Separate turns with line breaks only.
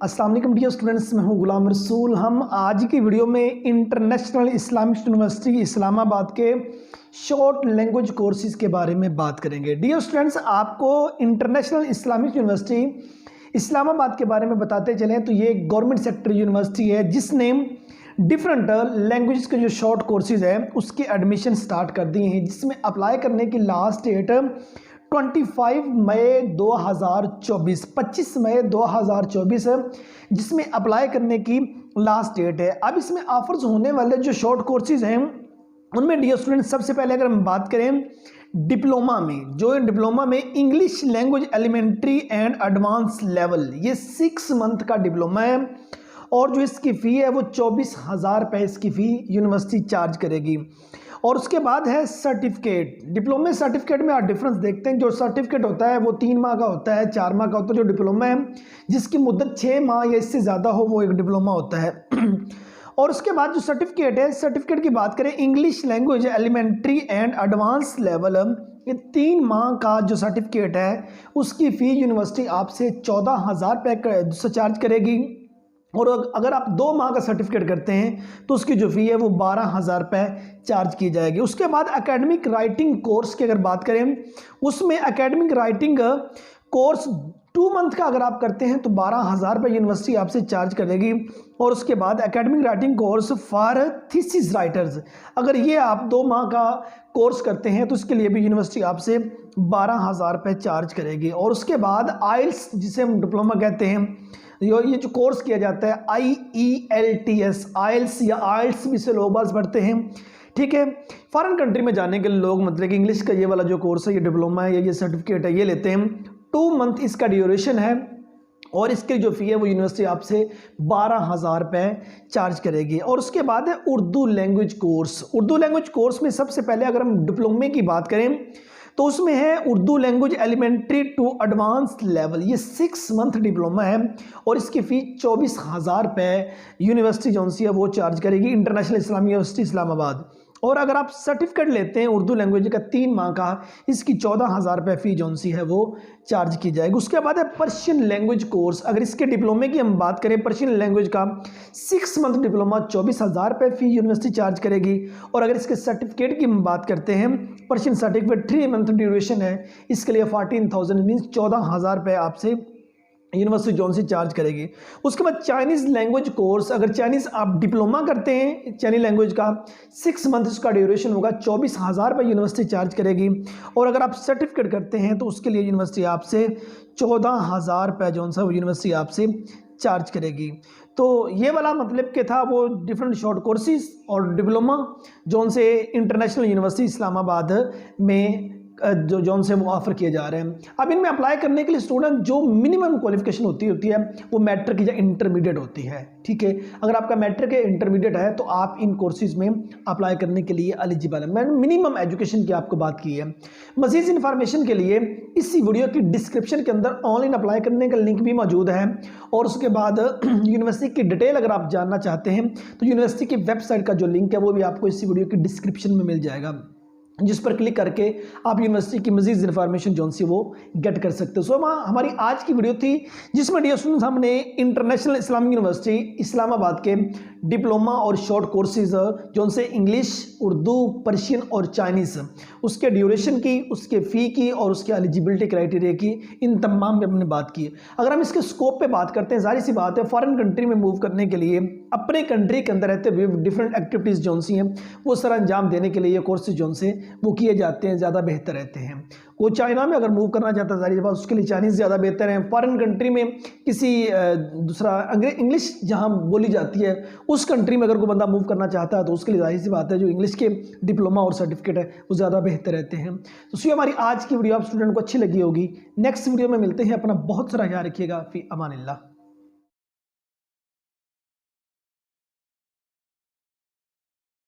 अस्सलाम वालेकुम dear students, मैं हूं गुलाम रसूल। हम आज की वीडियो में इंटरनेशनल इस्लामिक यूनिवर्सिटी इस्लामाबाद के शॉर्ट लैंग्वेज कोर्सेज़ के बारे में बात करेंगे। डियर स्टूडेंट्स, आपको इंटरनेशनल इस्लामिक यूनिवर्सिटी इस्लामाबाद के बारे में बताते चलें तो ये एक गवर्नमेंट सेक्टर यूनिवर्सिटी है जिसने डिफरेंट लैंग्वेज के जो शॉर्ट कोर्सेज़ है उसके एडमिशन स्टार्ट कर दिए हैं, जिसमें अप्लाई करने की लास्ट डेट 25 मई 2024 25 मई 2024 है, जिसमें अप्लाई करने की लास्ट डेट है। अब इसमें ऑफर्स होने वाले जो शॉर्ट कोर्सेज हैं उनमें डियर स्टूडेंट सबसे पहले अगर हम बात करें डिप्लोमा में English language elementary and advance level, ये 6 मंथ का डिप्लोमा है और जो इसकी फ़ी है वो 24,000 रुपये इसकी फ़ी यूनिवर्सिटी चार्ज करेगी। और उसके बाद है सर्टिफिकेट। डिप्लोमा सर्टिफिकेट में आप डिफरेंस देखते हैं। जो सर्टिफिकेट होता है वो 3 माह का होता है, 4 माह का होता है। जो डिप्लोमा है जिसकी मुद्दत 6 माह या इससे ज़्यादा हो वो एक डिप्लोमा होता है। और उसके बाद जो सर्टिफिकेट है, सर्टिफिकेट की बात करें English language elementary and advance level, ये 3 माह का जो सर्टिफिकेट है उसकी फ़ी यूनिवर्सिटी आपसे 14,000 रुपये चार्ज करेगी। और अगर आप 2 माह का सर्टिफिकेट करते हैं तो उसकी जो फ़ी है वो 12,000 रुपये चार्ज की जाएगी। उसके बाद एकेडमिक राइटिंग कोर्स की अगर बात करें, उसमें एकेडमिक राइटिंग कोर्स 2 मंथ का अगर आप करते हैं तो 12,000 रुपये यूनिवर्सिटी आपसे चार्ज करेगी। और उसके बाद academic writing course for thesis writers, अगर ये आप 2 माह का कोर्स करते हैं तो उसके लिए भी यूनिवर्सिटी आपसे 12,000 रुपये चार्ज करेगी। और उसके बाद आइल्स, जिसे हम डिप्लोमा कहते हैं, ये जो कोर्स किया जाता है IELTS, आइल्स या आइल्स भी से लोग बात पढ़ते हैं, ठीक है। फॉरेन कंट्री में जाने के लिए लोग मतलब कि इंग्लिश का ये वाला जो कोर्स है, ये डिप्लोमा है या ये सर्टिफिकेट है, ये लेते हैं। 2 मंथ इसका ड्यूरेशन है और इसकी जो फ़ी है वो यूनिवर्सिटी आपसे 12,000 रुपये चार्ज करेगी। और उसके बाद है Urdu language course. Urdu language course में सबसे पहले अगर हम डिप्लोमे की बात करें तो उसमें है Urdu language elementary to advance level, ये 6 मंथ डिप्लोमा है और इसकी फ़ी 24,000 रुपये यूनिवर्सिटी जो सी है वो चार्ज करेगी, इंटरनेशनल इस्लामिक यूनिवर्सिटी इस्लामाबाद। और अगर आप सर्टिफिकेट लेते हैं उर्दू लैंग्वेज का 3 माह का, इसकी 14,000 रुपये फ़ी जो सी है वो चार्ज की जाएगी। उसके बाद है पर्शियन लैंग्वेज कोर्स। अगर इसके डिप्लोमे की हम बात करें, पर्शियन लैंग्वेज का 6 मंथ डिप्लोमा 24,000 रुपये फ़ी यूनिवर्सिटी चार्ज करेगी। और अगर इसके सर्टिफिकेट की हम बात करते हैं, पर्शियन सर्टिफिकेट 3 मंथ ड्यूरेशन है, इसके लिए 14,000 मीन्स 14,000 रुपये आपसे यूनिवर्सिटी जोन से चार्ज करेगी। उसके बाद चाइनीज़ लैंग्वेज कोर्स, अगर चाइनीज़ आप डिप्लोमा करते हैं चाइनीज़ लैंग्वेज का, 6 मंथ उसका ड्यूरेशन होगा, 24,000 रुपये यूनिवर्सिटी चार्ज करेगी। और अगर आप सर्टिफिकेट करते हैं तो उसके लिए यूनिवर्सिटी आपसे 14,000 रुपये जो सा यूनिवर्सिटी आपसे चार्ज करेगी। तो ये वाला मतलब के था वो डिफरेंट शॉर्ट कोर्सेज और डिप्लोमा जोन से इंटरनेशनल यूनिवर्सिटी इस्लामाबाद में जो जोन से वो ऑफर किए जा रहे हैं। अब इनमें अप्लाई करने के लिए स्टूडेंट जो मिनिमम क्वालिफिकेशन होती है वो मैट्रिक या इंटरमीडिएट होती है, ठीक है। अगर आपका मैट्रिक या इंटरमीडिएट है तो आप इन कोर्सेज में अप्लाई करने के लिए एलिजिबल है। मैंने मिनिमम एजुकेशन की आपको बात की है। मज़ीद इन्फॉर्मेशन के लिए इसी वीडियो की डिस्क्रिप्शन के अंदर ऑनलाइन अप्लाई करने का लिंक भी मौजूद है। और उसके बाद यूनिवर्सिटी की डिटेल अगर आप जानना चाहते हैं तो यूनिवर्सिटी की वेबसाइट का जो लिंक है वो भी आपको इसी वीडियो की डिस्क्रिप्शन में मिल जाएगा, जिस पर क्लिक करके आप यूनिवर्सिटी की मज़ीद इन्फॉर्मेशन जो सी वो गेट कर सकते हो। सो हमारी आज की वीडियो थी जिसमें डियर स्टूडेंट्स हमने इंटरनेशनल इस्लामिक यूनिवर्सिटी इस्लामाबाद के डिप्लोमा और शॉर्ट कोर्सेज जो से इंग्लिश, उर्दू, पर्शियन और चाइनीज़, उसके ड्यूरेशन की, उसके फ़ी की और उसके एलिजिबिलिटी क्राइटेरिया की, इन तमाम में हमने बात की। अगर हम इसके स्कोप पे बात करते हैं, जाहिर सी बात है फॉरेन कंट्री में मूव करने के लिए अपने कंट्री के अंदर रहते हुए डिफरेंट एक्टिविटीज़ जो सी हैं वो सर अंजाम देने के लिए कोर्सेज जो से वो किए जाते हैं, ज़्यादा बेहतर रहते हैं। वो चाइना में अगर मूव करना चाहता है जाहिर बात उसके लिए चाइनीज़ ज़्यादा बेहतर है। फॉरेन कंट्री में किसी दूसरा इंग्लिश जहाँ बोली जाती है उस कंट्री में अगर कोई बंदा मूव करना चाहता है तो उसके लिए जाहिर सी बात है जो इंग्लिश के डिप्लोमा और सर्टिफिकेट है वो ज़्यादा बेहतर रहते हैं। तो हमारी आज की वीडियो आप स्टूडेंट को अच्छी लगी होगी। नेक्स्ट वीडियो में मिलते हैं। अपना बहुत सारा ख्याल रखिएगा। फी अमानिल्लाह।